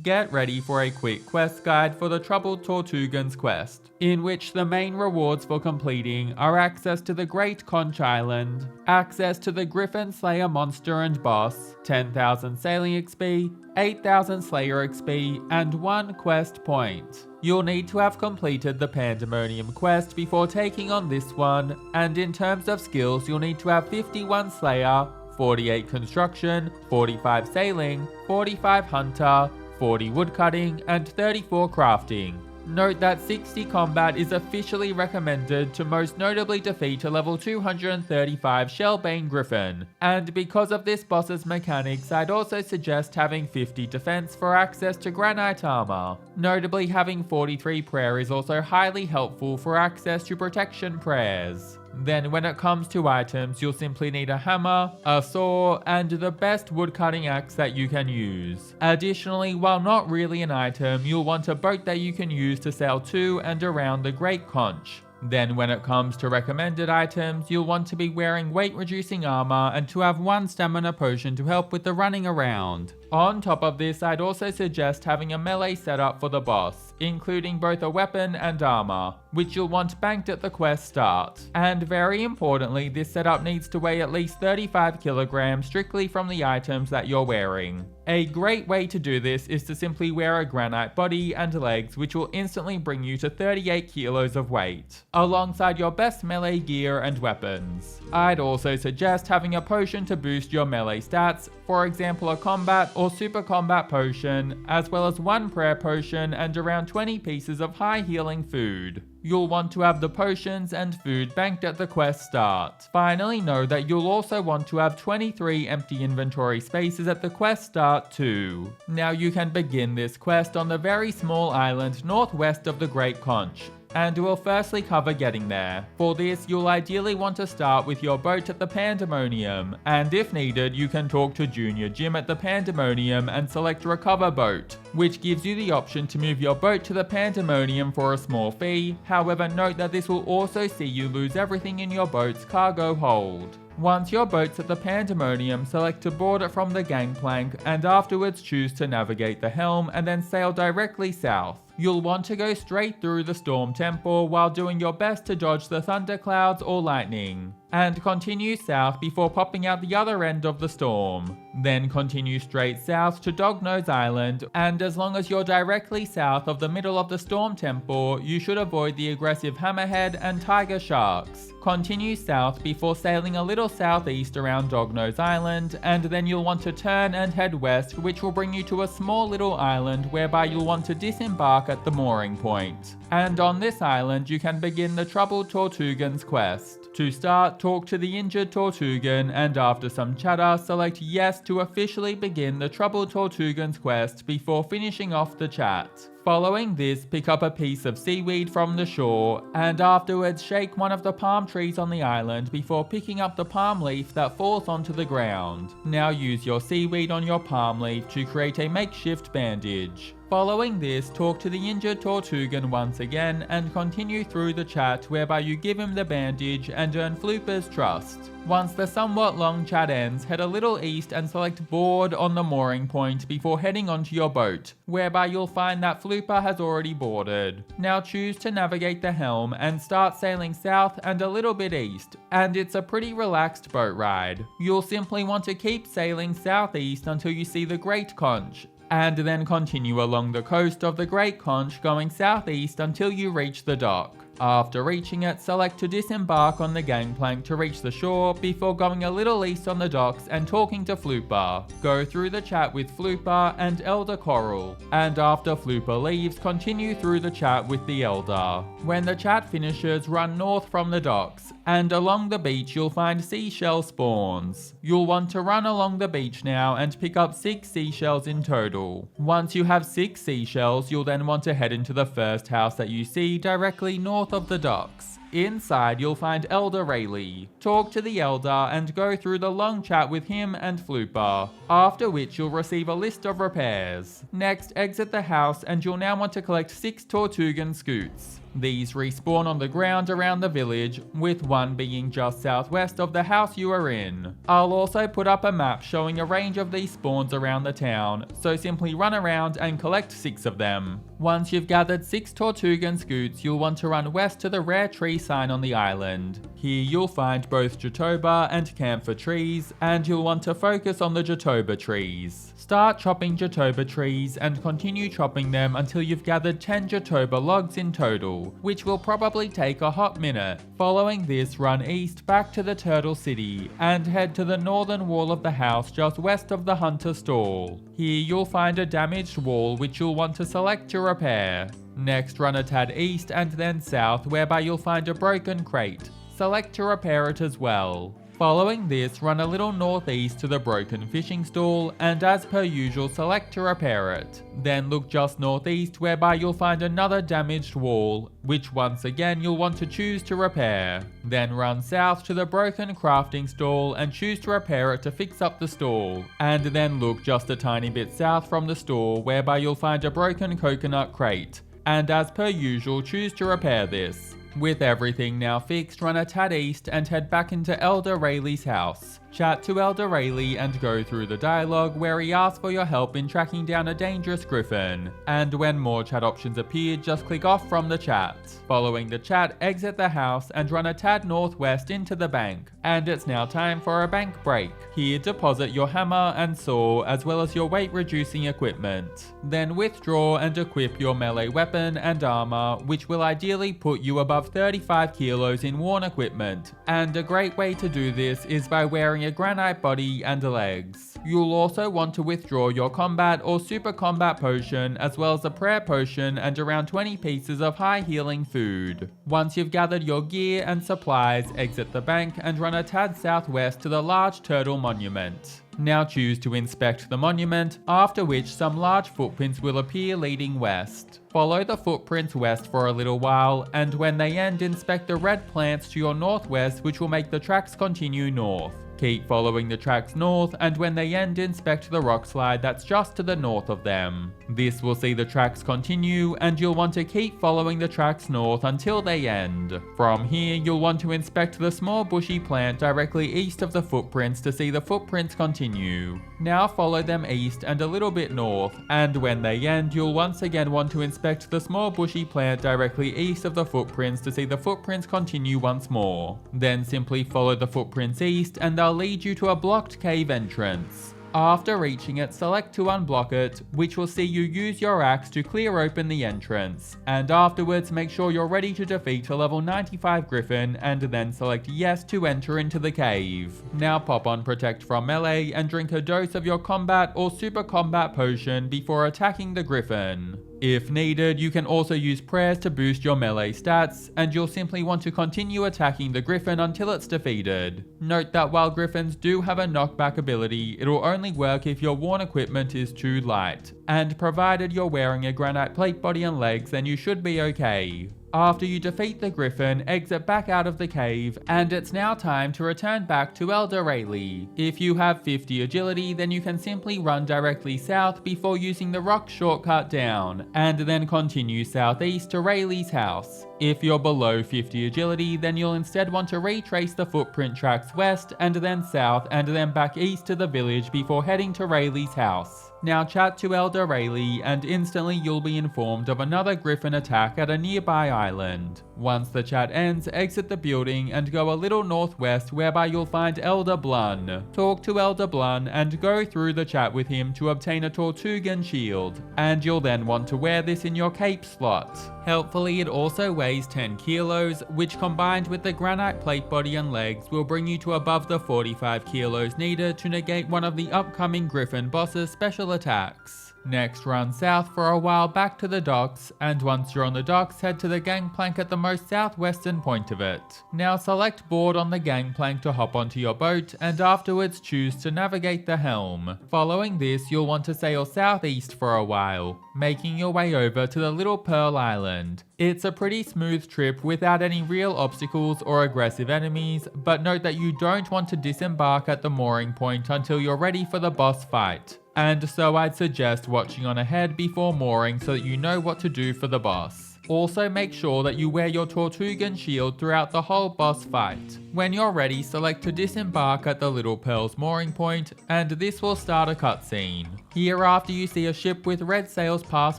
get ready for a quick quest guide for the Troubled Tortugans Quest, in which the main rewards for completing are access to the Great Conch Island, access to the Gryphon Slayer monster and boss, 10,000 sailing XP, 8,000 Slayer XP, and 1 quest point. You'll need to have completed the Pandemonium quest before taking on this one, and in terms of skills you'll need to have 51 Slayer, 48 Construction, 45 Sailing, 45 Hunter, 40 Woodcutting, and 34 Crafting. Note that 60 Combat is officially recommended to most notably defeat a level 235 Shellbane Gryphon, and because of this boss's mechanics I'd also suggest having 50 Defense for access to Granite Armour. Notably having 43 Prayer is also highly helpful for access to Protection Prayers. Then when it comes to items, you'll simply need a hammer, a saw, and the best woodcutting axe that you can use. Additionally, while not really an item, you'll want a boat that you can use to sail to and around the Great Conch. Then when it comes to recommended items, you'll want to be wearing weight reducing armor and to have 1 stamina potion to help with the running around. On top of this, I'd also suggest having a melee setup for the boss, including both a weapon and armor, which you'll want banked at the quest start. And very importantly, this setup needs to weigh at least 35 kilograms strictly from the items that you're wearing. A great way to do this is to simply wear a granite body and legs, which will instantly bring you to 38 kilos of weight, alongside your best melee gear and weapons. I'd also suggest having a potion to boost your melee stats, for example a combat or super combat potion, as well as 1 prayer potion and around 20 pieces of high healing food. You'll want to have the potions and food banked at the quest start. Finally, know that you'll also want to have 23 empty inventory spaces at the quest start too. Now you can begin this quest on the very small island northwest of the Great Conch, and we'll firstly cover getting there. For this, you'll ideally want to start with your boat at the Pandemonium, and if needed, you can talk to Junior Jim at the Pandemonium and select Recover Boat, which gives you the option to move your boat to the Pandemonium for a small fee. However, note that this will also see you lose everything in your boat's cargo hold. Once your boat's at the Pandemonium, select to board it from the gangplank and afterwards choose to navigate the helm and then sail directly south. You'll want to go straight through the Storm Temple while doing your best to dodge the thunderclouds or lightning, and continue south before popping out the other end of the storm. Then continue straight south to Dognose Island, and as long as you're directly south of the middle of the Storm Temple, you should avoid the aggressive hammerhead and tiger sharks. Continue south before sailing a little southeast around Dognose Island, and then you'll want to turn and head west, which will bring you to a small little island whereby you'll want to disembark at the mooring point. And on this island you can begin the Troubled Tortugans Quest. To start, talk to the injured Tortugan, and after some chatter, select yes to officially begin the Troubled Tortugans Quest before finishing off the chat. Following this, pick up a piece of seaweed from the shore, and afterwards shake one of the palm trees on the island before picking up the palm leaf that falls onto the ground. Now use your seaweed on your palm leaf to create a makeshift bandage. Following this, talk to the injured Tortugan once again and continue through the chat whereby you give him the bandage and earn Flooper's trust. Once the somewhat long chat ends, head a little east and select board on the mooring point before heading onto your boat, whereby you'll find that Flooper has already boarded. Now choose to navigate the helm and start sailing south and a little bit east, and it's a pretty relaxed boat ride. You'll simply want to keep sailing southeast until you see the Great Conch, and then continue along the coast of the Great Conch going southeast until you reach the dock. After reaching it, select to disembark on the gangplank to reach the shore before going a little east on the docks and talking to Flooper. Go through the chat with Flooper and Elder Coral, and after Flooper leaves, continue through the chat with the Elder. When the chat finishes, run north from the docks, and along the beach you'll find seashell spawns. You'll want to run along the beach now and pick up 6 seashells in total. Once you have 6 seashells, you'll then want to head into the first house that you see directly north of the docks. Inside, you'll find Elder Rayleigh. Talk to the Elder and go through the long chat with him and Flooper, after which you'll receive a list of repairs. Next, exit the house and you'll now want to collect 6 Tortugan scoots. These respawn on the ground around the village, with one being just southwest of the house you are in. I'll also put up a map showing a range of these spawns around the town, so simply run around and collect 6 of them. Once you've gathered 6 Tortugan scoots, you'll want to run west to the rare tree sign on the island. Here you'll find both Jatoba and camphor trees, and you'll want to focus on the Jatoba trees. Start chopping Jatoba trees and continue chopping them until you've gathered 10 Jatoba logs in total, which will probably take a hot minute. Following this, run east back to the Turtle City and head to the northern wall of the house just west of the Hunter Stall. Here you'll find a damaged wall which you'll want to select to repair. Next, run a tad east and then south, whereby you'll find a broken crate. Select to repair it as well. Following this, run a little northeast to the broken fishing stall and as per usual select to repair it. Then look just northeast, whereby you'll find another damaged wall, which once again you'll want to choose to repair. Then run south to the broken crafting stall and choose to repair it to fix up the stall. And then look just a tiny bit south from the store, whereby you'll find a broken coconut crate. And as per usual, choose to repair this. With everything now fixed, run a tad east and head back into Elder Rayleigh's house. Chat to Elder Rayleigh and go through the dialogue where he asks for your help in tracking down a dangerous griffin. And when more chat options appear, just click off from the chat. Following the chat, exit the house and run a tad northwest into the bank. And it's now time for a bank break. Here, deposit your hammer and saw as well as your weight reducing equipment. Then withdraw and equip your melee weapon and armor, which will ideally put you above 35 kilos in worn equipment. And a great way to do this is by wearing a granite body and legs. You'll also want to withdraw your combat or super combat potion as well as a prayer potion and around 20 pieces of high healing food. Once you've gathered your gear and supplies, exit the bank and run a tad southwest to the large turtle monument. Now choose to inspect the monument, after which some large footprints will appear leading west. Follow the footprints west for a little while, and when they end, inspect the red plants to your northwest, which will make the tracks continue north. Keep following the tracks north, and when they end, inspect the rock slide that's just to the north of them. This will see the tracks continue, and you'll want to keep following the tracks north until they end. From here, you'll want to inspect the small bushy plant directly east of the footprints to see the footprints continue. Now follow them east and a little bit north, and when they end, you'll once again want to inspect the small bushy plant directly east of the footprints to see the footprints continue once more. Then simply follow the footprints east and they'll lead you to a blocked cave entrance. After reaching it, select to unblock it, which will see you use your axe to clear open the entrance. And afterwards, make sure you're ready to defeat a level 95 griffin and then select yes to enter into the cave. Now pop on protect from melee and drink a dose of your combat or super combat potion before attacking the griffin. If needed, you can also use prayers to boost your melee stats, and you'll simply want to continue attacking the griffin until it's defeated. Note that while griffins do have a knockback ability, it'll only work if your worn equipment is too light, and provided you're wearing a granite plate body and legs, then you should be okay. After you defeat the griffin, exit back out of the cave, and it's now time to return back to Elder Rayleigh. If you have 50 agility, then you can simply run directly south before using the rock shortcut down, and then continue southeast to Rayleigh's house. If you're below 50 agility, then you'll instead want to retrace the footprint tracks west and then south and then back east to the village before heading to Rayleigh's house. Now chat to Elder Rayleigh and instantly you'll be informed of another griffin attack at a nearby island. Once the chat ends, exit the building and go a little northwest whereby you'll find Elder Blun. Talk to Elder Blun and go through the chat with him to obtain a Tortugan shield, and you'll then want to wear this in your cape slot. Helpfully, it also weighs 10 kilos, which combined with the granite plate body and legs will bring you to above the 45 kilos needed to negate one of the upcoming griffin boss's special attacks. Next, run south for a while back to the docks, and once you're on the docks, head to the gangplank at the most southwestern point of it. Now select board on the gangplank to hop onto your boat, and afterwards choose to navigate the helm. Following this, you'll want to sail southeast for a while, making your way over to the Little Pearl Island. It's a pretty smooth trip without any real obstacles or aggressive enemies, but note that you don't want to disembark at the mooring point until you're ready for the boss fight. And so I'd suggest watching on ahead before mooring so that you know what to do for the boss. Also make sure that you wear your Tortugan shield throughout the whole boss fight. When you're ready, select to disembark at the Little Pearl's mooring point, and this will start a cutscene. Here, after you see a ship with red sails pass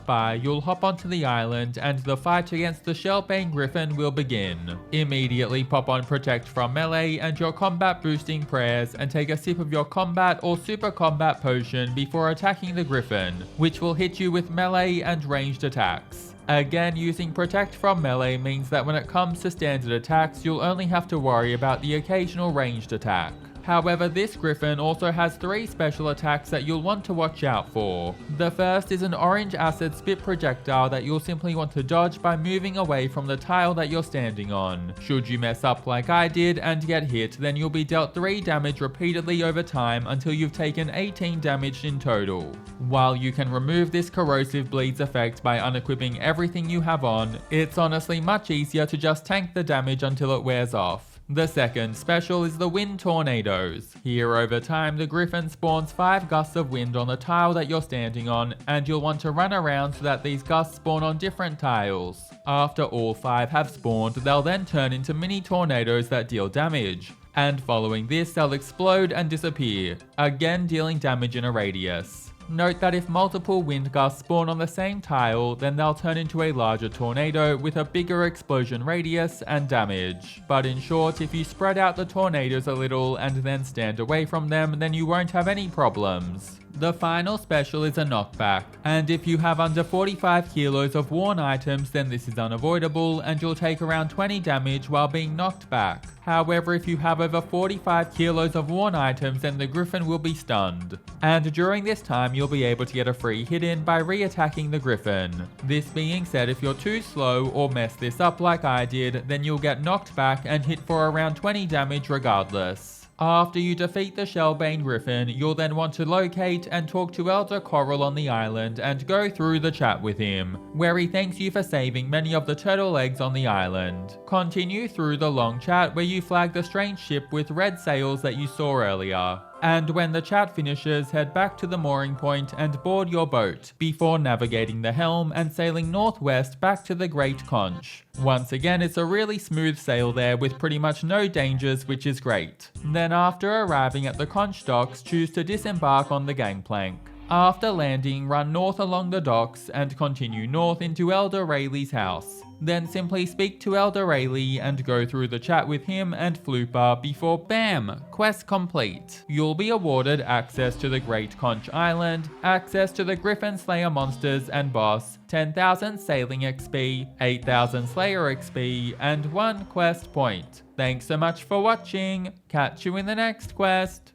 by, you'll hop onto the island and the fight against the Shellbane Gryphon will begin. Immediately pop on Protect from melee and your combat boosting prayers and take a sip of your combat or super combat potion before attacking the Gryphon, which will hit you with melee and ranged attacks. Again, using Protect from melee means that when it comes to standard attacks, you'll only have to worry about the occasional ranged attack. However, this Gryphon also has 3 special attacks that you'll want to watch out for. The first is an orange acid spit projectile that you'll simply want to dodge by moving away from the tile that you're standing on. Should you mess up like I did and get hit, then you'll be dealt 3 damage repeatedly over time until you've taken 18 damage in total. While you can remove this corrosive bleeds effect by unequipping everything you have on, it's honestly much easier to just tank the damage until it wears off. The second special is the Wind Tornadoes. Here over time, the Gryphon spawns 5 gusts of wind on the tile that you're standing on, and you'll want to run around so that these gusts spawn on different tiles. After all 5 have spawned, they'll then turn into mini tornadoes that deal damage. And following this, they'll explode and disappear, again dealing damage in a radius. Note that if multiple wind gusts spawn on the same tile, then they'll turn into a larger tornado with a bigger explosion radius and damage. But in short, if you spread out the tornadoes a little and then stand away from them, then you won't have any problems. The final special is a knockback, and if you have under 45 kilos of worn items, then this is unavoidable and you'll take around 20 damage while being knocked back. However, if you have over 45 kilos of worn items, then the Gryphon will be stunned. And during this time, you'll be able to get a free hit in by re-attacking the Gryphon. This being said, if you're too slow or mess this up like I did, then you'll get knocked back and hit for around 20 damage regardless. After you defeat the Shellbane Gryphon, you'll then want to locate and talk to Elder Coral on the island and go through the chat with him, where he thanks you for saving many of the turtle eggs on the island. Continue through the long chat where you flag the strange ship with red sails that you saw earlier. And when the chat finishes, head back to the mooring point and board your boat, before navigating the helm and sailing northwest back to the Great Conch. Once again, it's a really smooth sail there with pretty much no dangers, which is great. Then after arriving at the Conch docks, choose to disembark on the gangplank. After landing, run north along the docks and continue north into Elder Rayleigh's house. Then simply speak to Elder Rayleigh and go through the chat with him and Flooper before BAM! Quest complete. You'll be awarded access to the Great Conch Island, access to the Gryphon Slayer monsters and boss, 10,000 sailing XP, 8,000 Slayer XP, and 1 quest point. Thanks so much for watching. Catch you in the next quest.